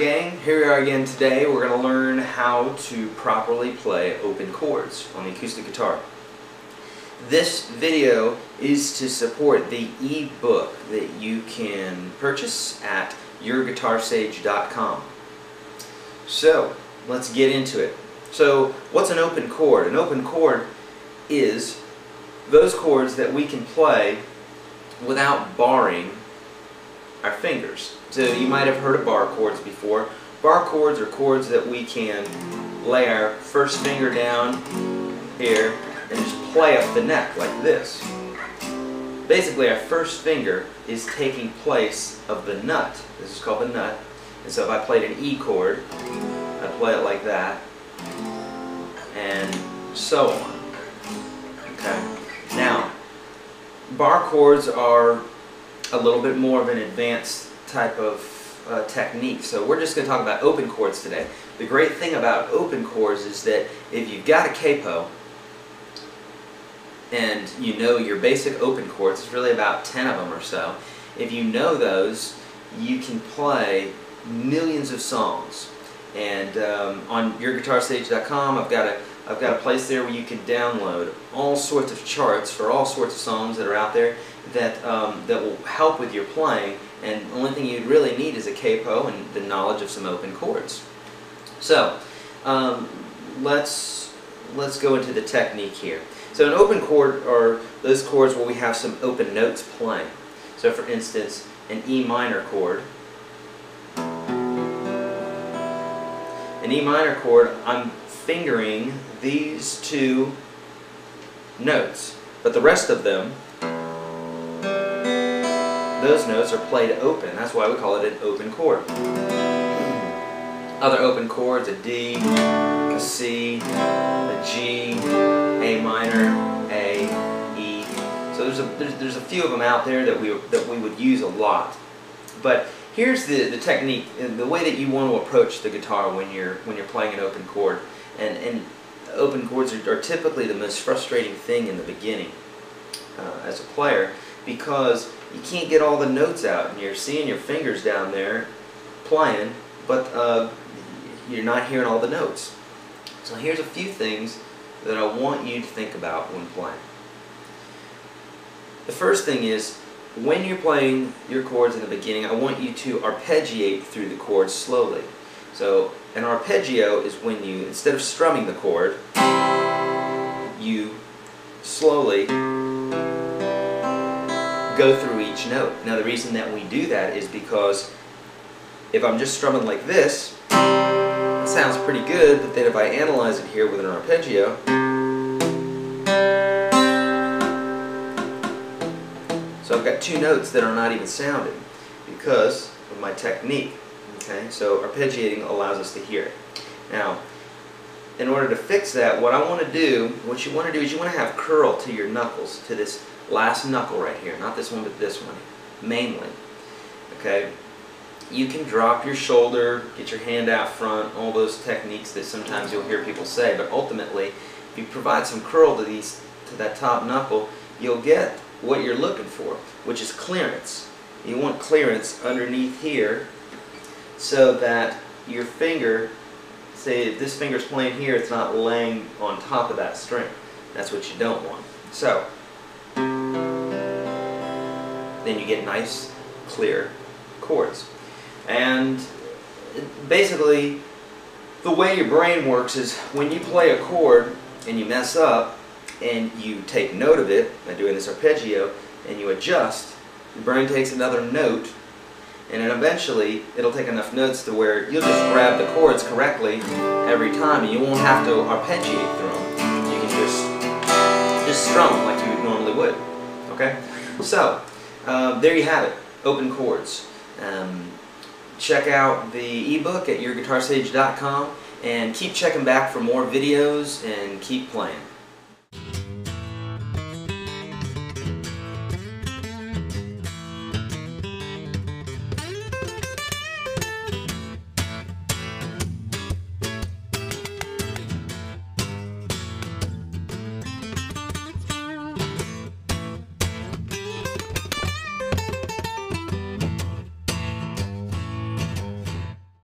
gang, here we are again today. We're going to learn how to properly play open chords on the acoustic guitar. This video is to support the ebook that you can purchase at yourguitarsage.com. So let's get into it. So what's an open chord? An open chord is those chords that we can play without barring our fingers. So you might have heard of bar chords before. Bar chords are chords that we can lay our first finger down here and just play up the neck like this. Basically our first finger is taking place of the nut. This is called the nut. And so if I played an E chord, I play it like that, and so on. Okay. Now, bar chords are a little bit more of an advanced type of technique. So we're just going to talk about open chords today. The great thing about open chords is that if you've got a capo and you know your basic open chords, it's really about 10 of them or so. If you know those, you can play millions of songs. And on yourguitarsage.com, I've got a place there where you can download all sorts of charts for all sorts of songs that are out there that that will help with your playing. And the only thing you really need is a capo and the knowledge of some open chords. So let's go into the technique here. So an open chord are those chords where we have some open notes playing. So for instance, an E minor chord. An E minor chord, I'm fingering these two notes, but the rest of them, those notes are played open. That's why we call it an open chord. Other open chords, a D, a C, a G, A minor, A, E. So there's a few of them out there that we would use a lot. But here's the technique, the way that you want to approach the guitar when you're playing an open chord. And open chords are typically the most frustrating thing in the beginning as a player, because you can't get all the notes out and you're seeing your fingers down there playing, but you're not hearing all the notes. So here's a few things that I want you to think about when playing. The first thing is, when you're playing your chords in the beginning, I want you to arpeggiate through the chords slowly. So an arpeggio is when you, instead of strumming the chord, you slowly go through each note. Now the reason that we do that is because if I'm just strumming like this, it sounds pretty good, but then if I analyze it here with an arpeggio, so I've got two notes that are not even sounding because of my technique. Okay, so arpeggiating allows us to hear it. Now, in order to fix that, what you want to do is you want to have curl to your knuckles, to this last knuckle right here, not this one but this one, mainly. Okay, you can drop your shoulder, get your hand out front, all those techniques that sometimes you'll hear people say, but ultimately, if you provide some curl to that top knuckle, you'll get what you're looking for, which is clearance. You want clearance underneath here so that your finger, say if this finger's playing here, it's not laying on top of that string. That's what you don't want. So then you get nice, clear chords. And basically, the way your brain works is when you play a chord and you mess up, and you take note of it by doing this arpeggio, and you adjust, the brain takes another note, and then eventually it'll take enough notes to where you'll just grab the chords correctly every time, and you won't have to arpeggiate through them. You can just strum them like you normally would. Okay? So, there you have it, open chords. Check out the ebook at yourguitarsage.com, and keep checking back for more videos, and keep playing.